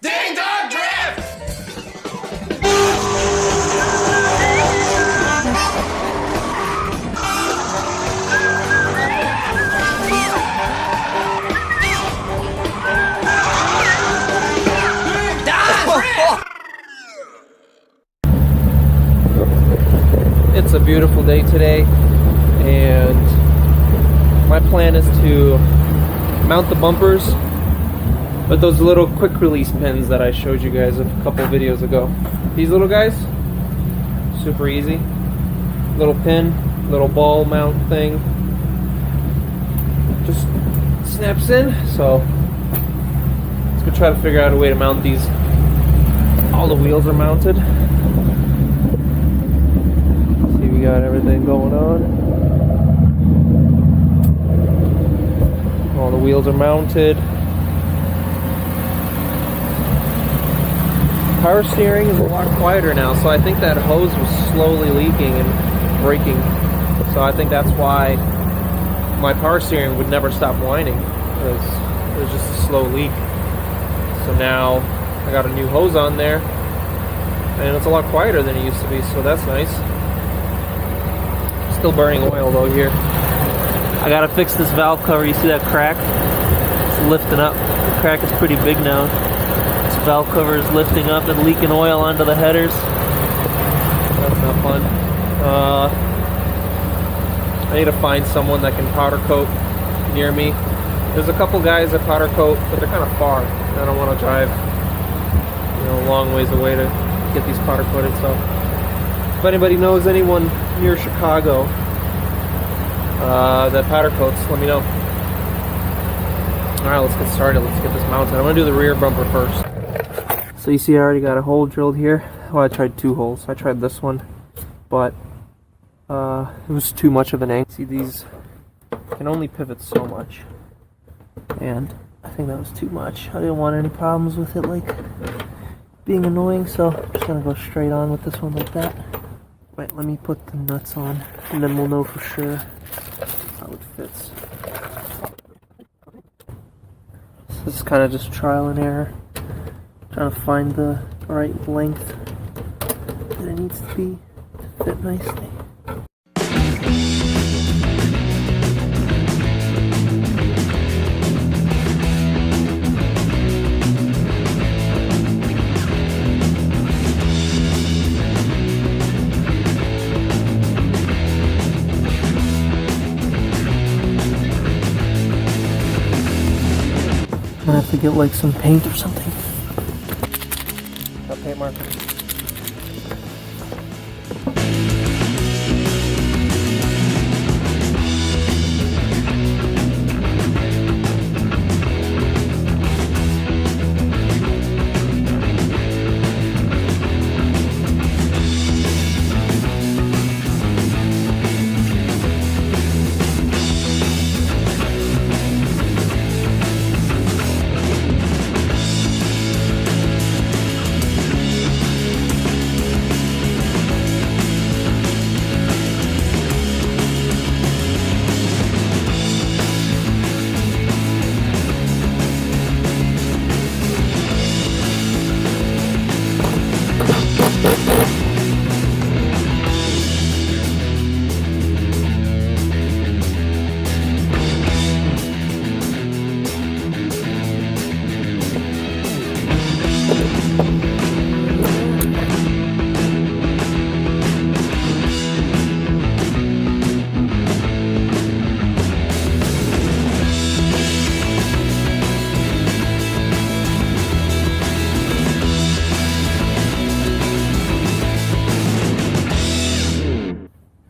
Ding dong drift! It's a beautiful day today, and my plan is to mount the bumpers with those little quick release pins that I showed you guys a couple videos ago. These little guys, super easy. Little pin, little ball mount thing. Just snaps in, so let's go try to figure out a way to mount these. All the wheels are mounted. See, we got everything going on. All the wheels are mounted. Power steering is a lot quieter now, so I think that hose was slowly leaking and breaking. So I think that's why my power steering would never stop whining, because it was just a slow leak. So now I got a new hose on there, and it's a lot quieter than it used to be, so that's nice. Still burning oil though here. I gotta fix this valve cover. You see that crack? It's lifting up. The crack is pretty big now. Valve cover is lifting up and leaking oil onto the headers. That's not fun. I need to find someone that can powder coat near me. There's a couple guys that powder coat, but they're kind of far. I don't want to drive, a long ways away to get these powder coated. So, if anybody knows anyone near Chicago that powder coats, let me know. All right, let's get started. Let's get this mounted. I'm gonna do the rear bumper first. So you see I already got a hole drilled here. Well, I tried two holes. I tried this one, but it was too much of an angle. See, these can only pivot so much, and I think that was too much. I didn't want any problems with it, like being annoying, so I'm just gonna go straight on with this one like that. Wait, let me put the nuts on, and then we'll know for sure how it fits. So this is kind of just trial and error. Trying to find the right length that it needs to be to fit nicely. I'm gonna have to get like some paint or something. Paint marker.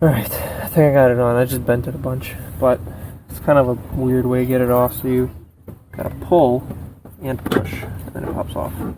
Alright, I think I got it on. I just bent it a bunch, but it's kind of a weird way to get it off, so you gotta pull and push, and then it pops off. And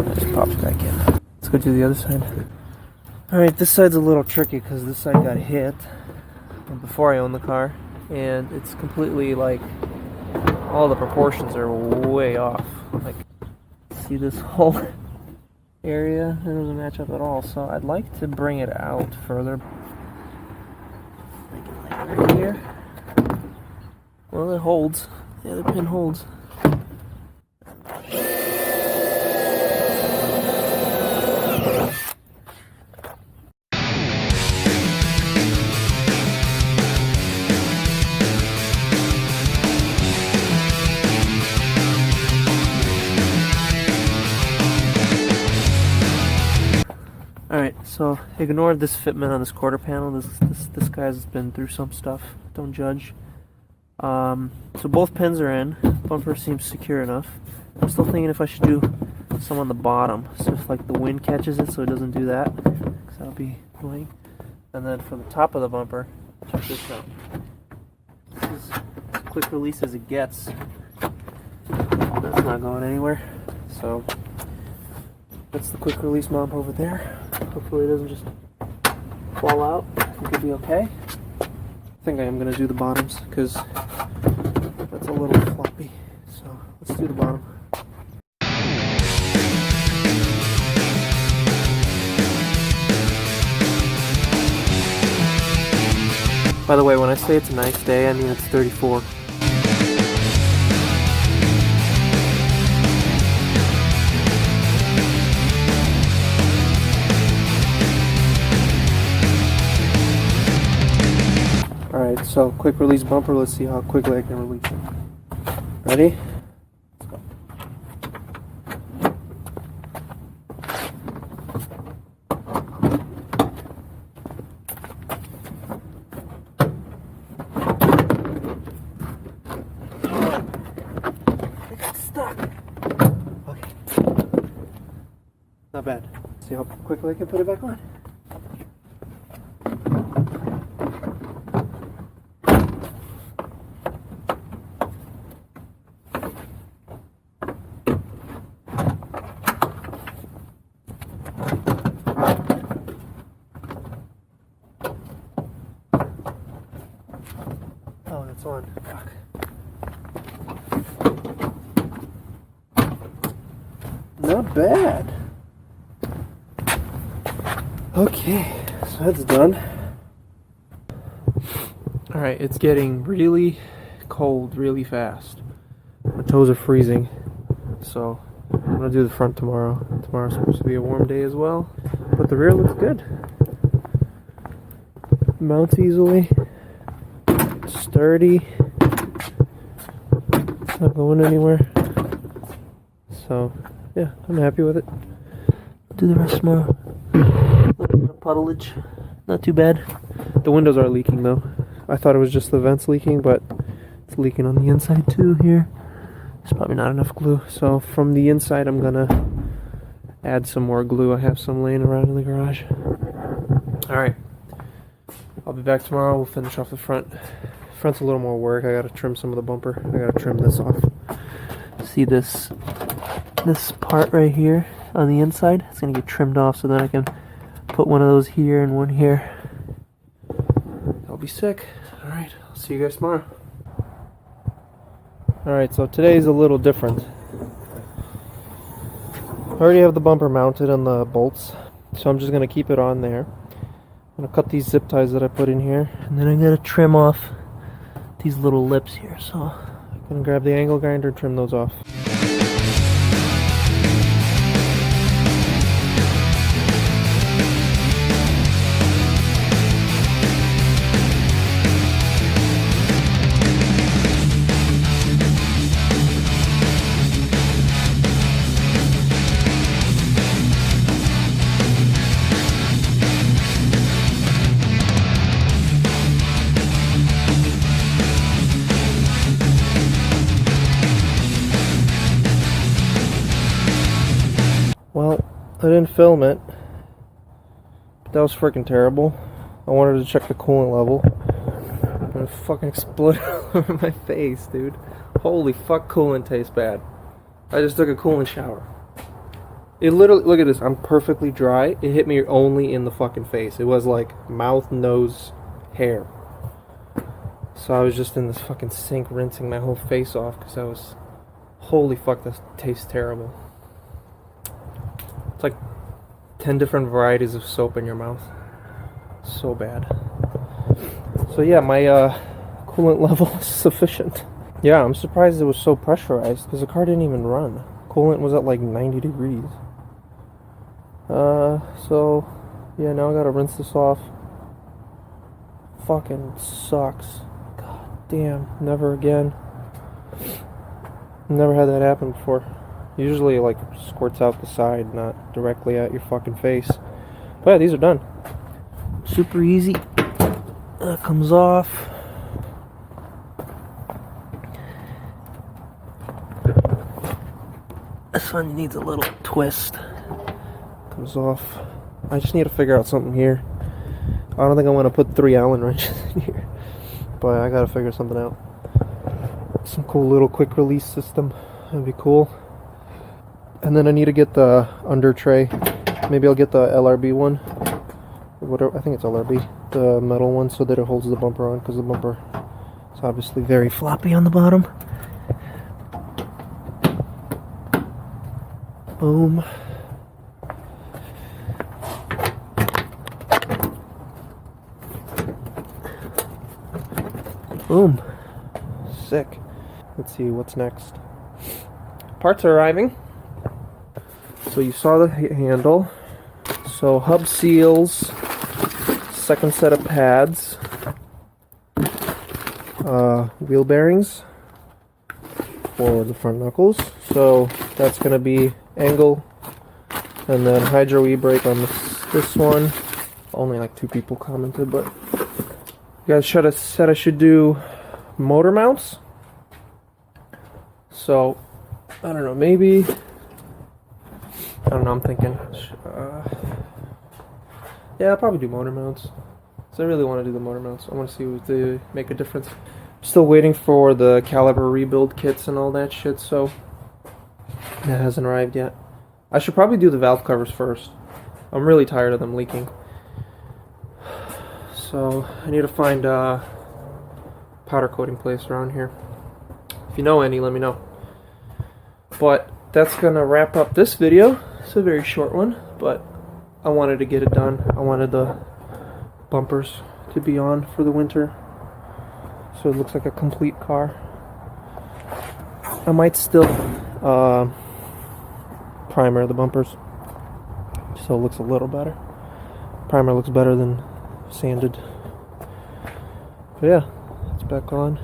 it just pops back in. Let's go do the other side. Alright, this side's a little tricky because this side got hit before I owned the car, and it's completely like, all the proportions are way off. Like, see this hole? area. It doesn't match up at all, so I'd like to bring it out further. Make it like right here. Well, it holds. The other pin holds. Alright, so ignore this fitment on this quarter panel. This guy's been through some stuff. Don't judge. So both pins are in. Bumper seems secure enough. I'm still thinking if I should do some on the bottom, so if like the wind catches it, so it doesn't do that, because that'll be annoying. And then for the top of the bumper, check this out. This is as quick release as it gets. That's not going anywhere. So that's the quick release mount over there. Hopefully it doesn't just fall out. I think it'll be okay. I think I am going to do the bottoms because that's a little floppy. So let's do the bottom. By the way, when I say it's a nice day, I mean it's 34. Alright, so quick release bumper, let's see how quickly I can release it. Ready? Let's go. It got stuck. Okay. Not bad. See how quickly I can put it back on. Oh, it's on. Fuck. Not bad. Okay, so that's done. Alright, it's getting really cold really fast. My toes are freezing. So I'm gonna do the front tomorrow. Tomorrow's supposed to be a warm day as well. But the rear looks good. Mounts easily. Sturdy. It's not going anywhere. So yeah, I'm happy with it. Do the rest tomorrow. A little bit of puddleage. Not too bad. The windows are leaking though. I thought it was just the vents leaking, but it's leaking on the inside too here. There's probably not enough glue. So from the inside I'm gonna add some more glue. I have some laying around in the garage. Alright. I'll be back tomorrow. We'll finish off the front. Front's a little more work. I gotta trim some of the bumper. I gotta trim this off. See this part right here on the inside? It's gonna get trimmed off so then I can put one of those here and one here. I'll be sick. Alright, I'll see you guys tomorrow. Alright, so today's a little different. I already have the bumper mounted on the bolts, so I'm just gonna keep it on there. I'm gonna cut these zip ties that I put in here, and then I'm gonna trim off these little lips here. So I'm gonna grab the angle grinder and trim those off. Well, I didn't film it, but that was freaking terrible. I wanted to check the coolant level, and it fucking exploded all over my face, dude. Holy fuck, coolant tastes bad. I just took a coolant shower. It literally, look at this, I'm perfectly dry. It hit me only in the fucking face. It was like mouth, nose, hair. So I was just in this fucking sink rinsing my whole face off because I was, holy fuck, this tastes terrible. It's like 10 different varieties of soap in your mouth. So bad. So yeah, my coolant level is sufficient. Yeah, I'm surprised it was so pressurized because the car didn't even run. Coolant was at like 90 degrees. So yeah, now I gotta rinse this off. Fucking sucks. God damn, never again. Never had that happen before. Usually like squirts out the side, not directly at your fucking face. But yeah, these are done. Super easy. That comes off. This one needs a little twist. Comes off. I just need to figure out something here. I don't think I want to put 3 Allen wrenches in here, but I gotta figure something out. Some cool little quick release system. That'd be cool. And then I need to get the under tray. Maybe I'll get the LRB one. Whatever, I think it's LRB. The metal one, so that it holds the bumper on, because the bumper is obviously very floppy on the bottom. Boom. Boom. Sick. Let's see what's next. Parts are arriving. So you saw the handle. So hub seals, second set of pads, wheel bearings for the front knuckles. So that's going to be angle, and then hydro e-brake on this one. Only like 2 people commented, but you guys should have said I should do motor mounts. So I don't know, maybe, I don't know, I'm thinking yeah, I'll probably do motor mounts. So I really want to do the motor mounts. I want to see if they make a difference. Still waiting for the caliber rebuild kits and all that shit, so that hasn't arrived yet. I should probably do the valve covers first. I'm really tired of them leaking. So I need to find a powder coating place around here. If you know any, let me know. But that's gonna wrap up this video. It's a very short one, but I wanted to get it done. I wanted the bumpers to be on for the winter, so it looks like a complete car. I might still primer the bumpers, so it looks a little better. Primer looks better than sanded. But yeah, it's back on.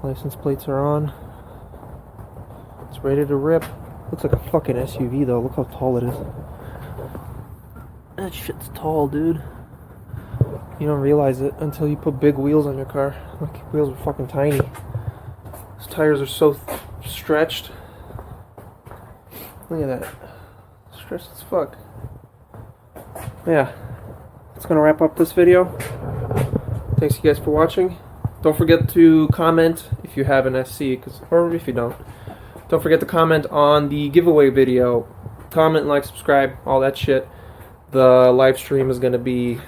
License plates are on. It's ready to rip. Looks like a fucking SUV though. Look how tall it is. That shit's tall, dude. You don't realize it until you put big wheels on your car. Look, wheels are fucking tiny. These tires are so stretched. Look at that. Stretched as fuck. Yeah. That's gonna wrap up this video. Thanks you guys for watching. Don't forget to comment if you have an SC, or if you don't. Don't forget to comment on the giveaway video. Comment, like, subscribe, all that shit. The live stream is going to be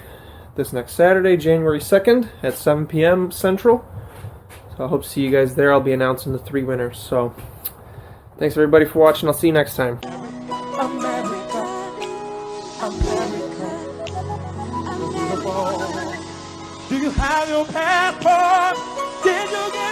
this next Saturday, January 2nd at 7 p.m. Central. So I hope to see you guys there. I'll be announcing the 3 winners. So thanks everybody for watching. I'll see you next time. America, America, beautiful. Do you have your passport? Did you get